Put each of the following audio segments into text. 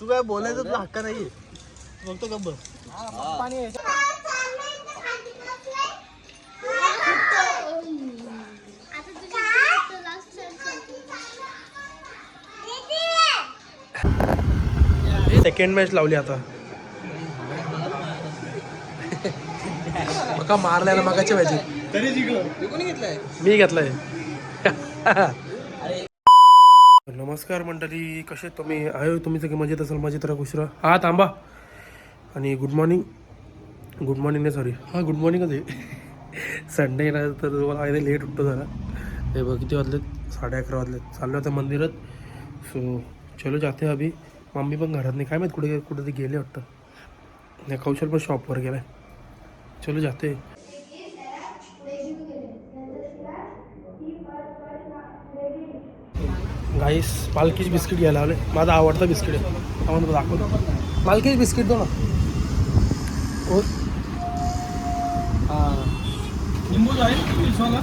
तू काय बोलायचं तुला हक्क नाही बघतो गप्प सेकंड मॅच लावली आता बघा मारलाय ना मगाची पाहिजे तरी जिंकलो कोणी घेतलाय मी घेतलाय नमस्कार मंडळी कसे तुम्ही आहे तुम्ही सगळे मजेत असाल मजेत राहा खुश राहा हा थांबा आणि गुड मॉर्निंग नाही सॉरी हां गुड मॉर्निंगच आहे संडे ना तर तुम्हाला आहे लेट उठतो जरा हे बघ किती वाजलेत 11:30 वाजलेत चाललो आता मंदिरात सो चलो जाते अभी मम्मी पण घरात नाही काय माहीत कुठे ते गेले वाटतं नाही कौशल पण शॉपवर गेलाय चलो जाते गाईस पालकीच बिस्किट घ्यायला आले माझा आवडता बिस्किट आहे आम्हाला दाखवतो पालकीच बिस्किट दो ना हो हां निंबू आहे 20 वाला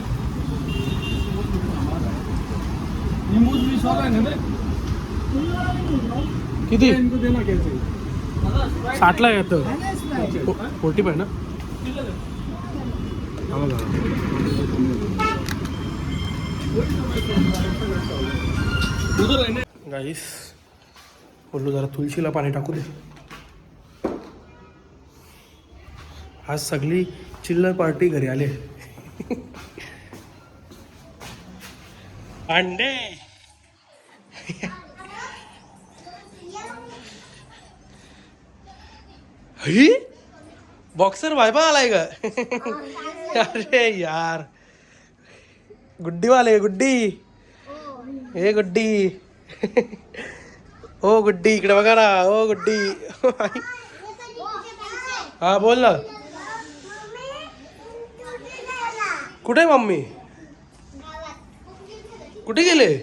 निंबू 20 वाला आहे ना किती इनको देना कैसे 60ला येतं 45 ना गाईस बोललो जरा तुळशीला पाणी टाकू दे आज सगळी चिल्लर पार्टी घरी आले अंडे ही बॉक्सर वायबा आलाय का अरे यार गुड्डी वाले गुड्डी हे गुड्डी ओ गुड्डी इकडे बघा ना ओ गुड्डी हा बोल ना कुठे मम्मी कुठे गेले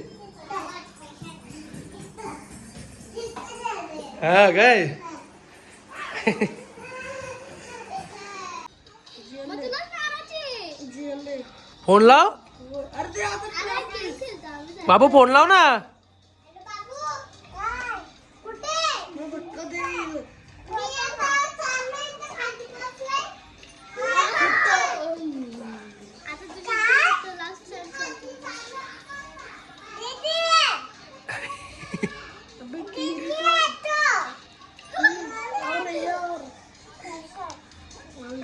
हा काय फोन लाव बाबू फोन लाव ना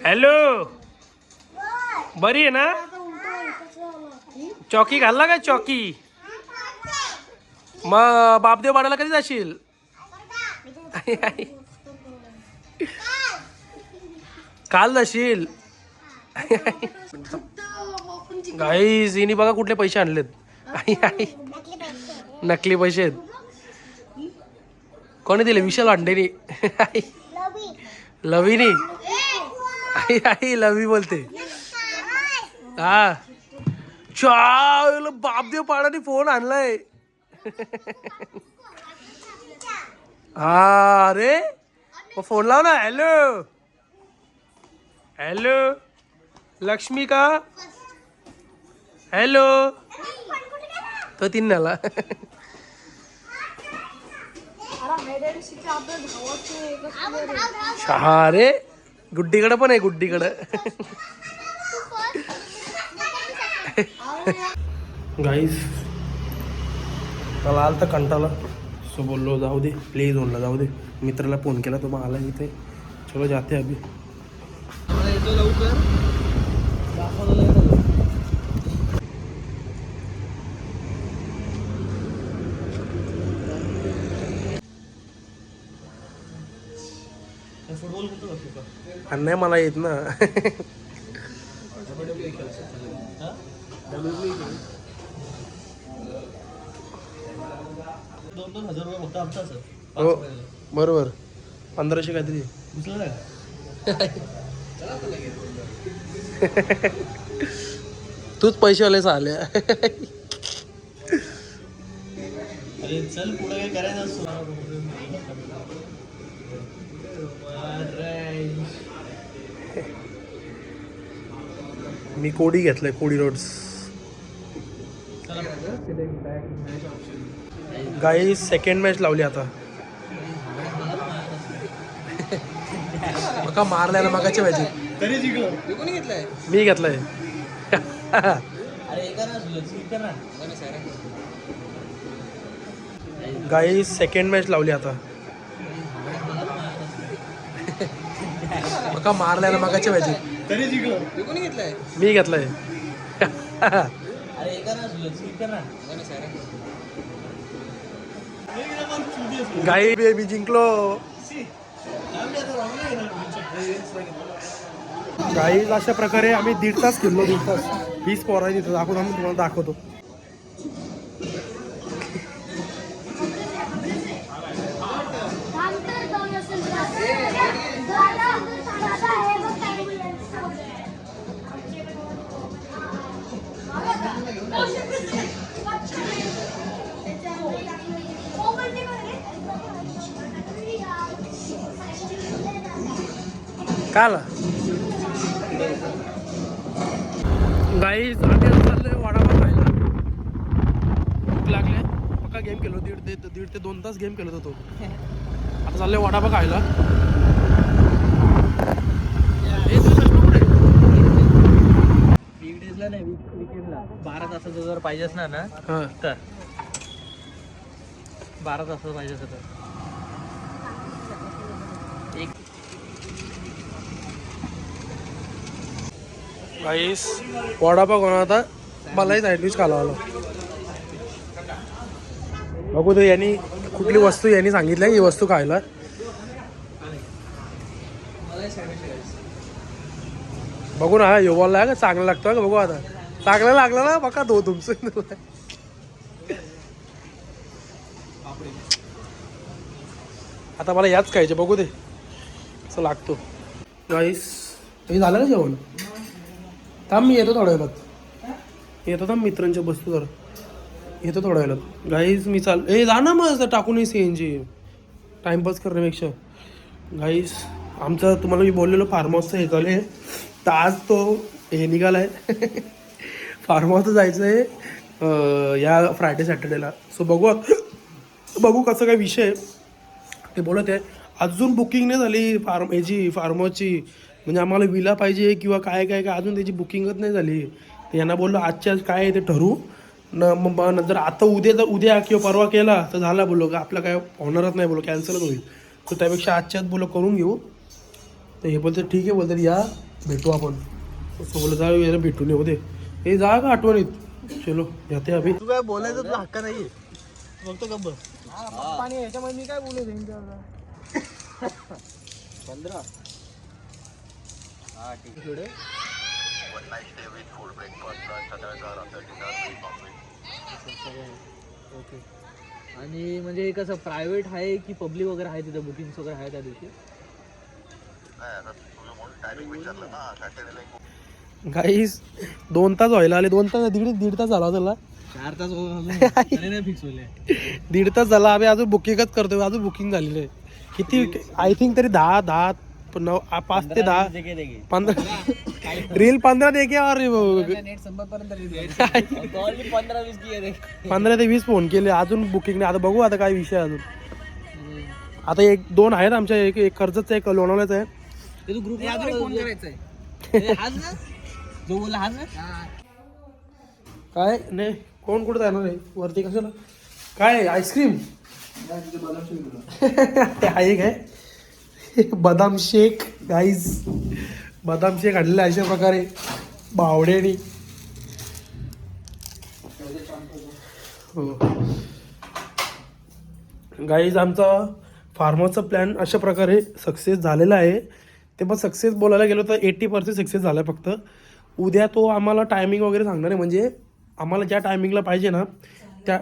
हॅलो बरी आहे ना चौकी घालला का चौकी मग बापदेव पाडायला कधी जाशील काल जाशील गाईज हिनी बघा कुठले पैसे आणलेत नकली पैसे आहेत कोणी दिले विशाल अंडेनी लवीनी आई लवी बोलते हा चाल बापदेव पाडाने फोन आणलाय हा अरे मग फोन लाव ना हॅलो हॅलो लक्ष्मी का हॅलो तो तीन नाला शहा रे गुड्डीकडे पण आहे गुड्डीकडे गाईस मला आलं तर कंटाळा सो बोललो जाऊ दे प्ले झोनला जाऊ दे मित्राला फोन केला तो मग आला इथे चलो जाते अभी येतो लवकर फुटबॉल कुठं नाही मला येत ना ₹2,000 फक्त हप्ताच हो बरोबर 1500 काहीतरी तूच पैसेवालेच आले अरे चल पुढे काय करायचं असतो मी कोडी घेतलंय कोडी रोड्स गाई सेकंड मॅच लावली आता मका मारल्याला मगाची भाजी तरी जिंकलो तू कोणी घेतलाय मी घेतलंय. अरे एका ना स्किप कर ना गाई सेकंड मॅच लावली आता. मका मारल्याला मगाची भाजी तरी जिंकलो तू कोणी घेतलाय मी घेतलंय. अरे एका ना स्किप कर ना गाई मी जिंकलो. गाई अशा प्रकारे आम्ही 1.5 तास खेळलो. 1.5 तास 20 पोरांनी तिथं दाखवतो. आम्ही तुम्हाला दाखवतो. काल गाई आम्ही आता चाललोय वडापाव खायला. भूक लागले. पक्का गेम खेळलो. दीड ते 2 तास गेम खेळत होतो. आता चाललोय वडापाव खायला. वीकडेजला नाही वीकेंडला 12 तासाचं जर पाहिजे असणार ना हां तर 12 तासाचं पाहिजे असं तर गाईस वडापाव कोणा आता मलाही सँडविच खायला आलो. बघू ते यांनी कुठली वस्तू यांनी सांगितलं ही वस्तू खायला. बघू ना यो बोलला का चांगलं लागतं का बघू आता. चांगलं लागलं ना बघा तो तुमचं. आता मला याच खायचे बघू दे असं लागतो. गाईस हे झालं ना जेवण. थांब मी येतो थोड्या वेळात. येतो थांब मित्रांच्या बसतो जरा. येतो थोड्या वेळात. गाईज मी जा ना मग टाकून CNG टाइमपास करण्यापेक्षा. गाईज आमचं तुम्हाला मी बोललेलो फार्म हाऊसचं हे झालं आहे तर आज तो हे निघाला आहे. फार्म हाऊसचं जायचं आहे या फ्रायडे सॅटर्डेला. सो बघू कसं काय विषय आहे. ते बोलत आहे अजून बुकिंग नाही झाली फार्म हाऊसची. म्हणजे आम्हाला विला पाहिजे किंवा काय अजून त्याची बुकिंगच नाही झाली. तर यांना बोललो आजच्या आज काय आहे ते ठरवू न. जर आता उद्या किंवा परवा केला तर झाला बोललो का आपलं काय होणारच नाही बोलो कॅन्सलच होईल. तर त्यापेक्षा आजच्या आज बोलो करून घेऊ. तर हे बोलतं ठीक आहे बोलतात या भेटू आपण. असं बोलत जा याला भेटून येऊ दे. हे जा का आठवणीत. चलो याते अभि. तू काय बोलायचं तुला हक्क नाही फक्त गप्प पाणी याच्यामध्ये मी काय बोलू 15 हा ठीक आहे. ओके. आणि म्हणजे कसं प्रायव्हेट आहे की पब्लिक वगैरे आहे तिथं बुकिंग वगैरे आहे त्या दिवशी गाईस 2 तास व्हायला आले. 2 तास 1.5 तास झाला त्याला. 4 तास नाही फिक्स होले 1.5 तास झाला. आम्ही अजून बुकिंगच करतोय. अजून बुकिंग झालेलं आहे. किती आय थिंक तरी 10 5 ते 10 15 रील 15 देखे और नेट संपर्यंत 15 ते 20 फोन केले. अजून बुकिंग नाही. आता बघू आता काय विषय अजून. आता 1-2 आहेत आमच्या. एक कर्जतचा एक लोणावळ्याचा आहे. ग्रुप फोन करायचंय हाच ना जो बोलला हाच ना काय नाही कोण कुठं जाणार आहे वरती कशाला. काय आईस्क्रीम ते आहे काय बदाम शेक. गाईज बदाम शेक आणलेला अशा प्रकारे बावड्यानी. हो गाईज आमचा फार्मरचा प्लॅन अशा प्रकारे सक्सेस झालेला आहे. ते पण सक्सेस बोलायला गेलो तर 80% सक्सेस झाला आहे फक्त. उद्या तो आम्हाला टायमिंग वगैरे सांगणार आहे. म्हणजे आम्हाला ज्या टायमिंगला पाहिजे ना त्या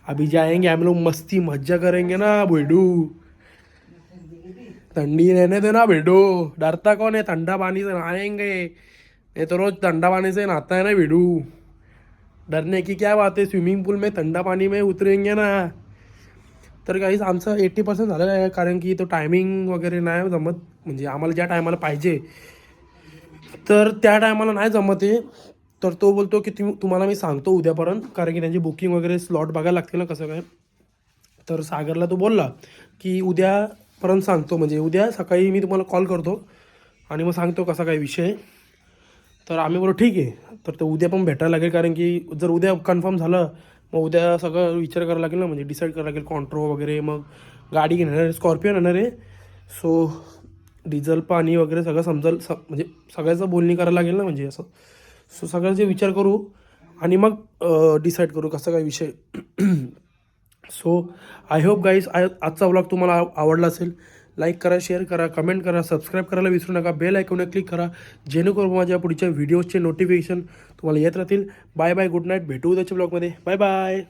अभी जाएंगे हम लोग मस्ती मज्जा करेंगे ना बेडू. ठंडी रहने देना बेडू. डरता कौन है ठंडा पानी से नहाएंगे. ये तो रोज ठंडा पानी से नहाता है ना बेडू. डरने की क्या बात है. स्विमिंग पूल में ठंडा पानी में उतरेंगे ना. तर काहीच आमचं 80% झालेलं आहे. कारण की तो टायमिंग वगैरे नाही जमत. म्हणजे आम्हाला ज्या टायमाला पाहिजे तर त्या टायमाला नाही जमत आहे. तर तो बोलतो की तुम्हाला मी सांगतो उद्यापर्यंत. कारण की त्यांची बुकिंग वगैरे स्लॉट बघायला लागतील ना कसं काय. तर सागरला तो बोलला की उद्यापर्यंत सांगतो, म्हणजे उद्या सकाळी मी तुम्हाला कॉल करतो आणि मग सांगतो कसा काय विषय आहे. तर आम्ही बोललो ठीक आहे. तर ते उद्या पण भेटायला लागेल, कारण की जर उद्या कन्फर्म झालं मग उद्या सगळं विचार करायला लागेल ना, म्हणजे डिसाईड करायला लागेल कॉन्ट्रो वगैरे. मग गाडी घेणार आहे, स्कॉर्पिओ येणार आहे. सो डिझेल पाणी वगैरे सगळं समजेल, म्हणजे सगळ्याचं बोलणी करायला लागेल ना, म्हणजे असं. सो सगळ्याचे विचार करू आणि मग डिसाईड करू कसा काय विषय. सो आय होप गाईज आजचा व्लॉग तुम्हाला आवडला असेल. लाईक करा, शेअर करा, कमेंट करा, सबस्क्राईब करायला विसरू नका. बेल आयकॉनवर क्लिक करा, जेणेकरून माझ्या पुढच्या व्हिडिओजचे नोटिफिकेशन तुम्हाला येत राहतील. Bye bye, good night. भेटू उद्याच्या ब्लॉगमध्ये. Bye bye.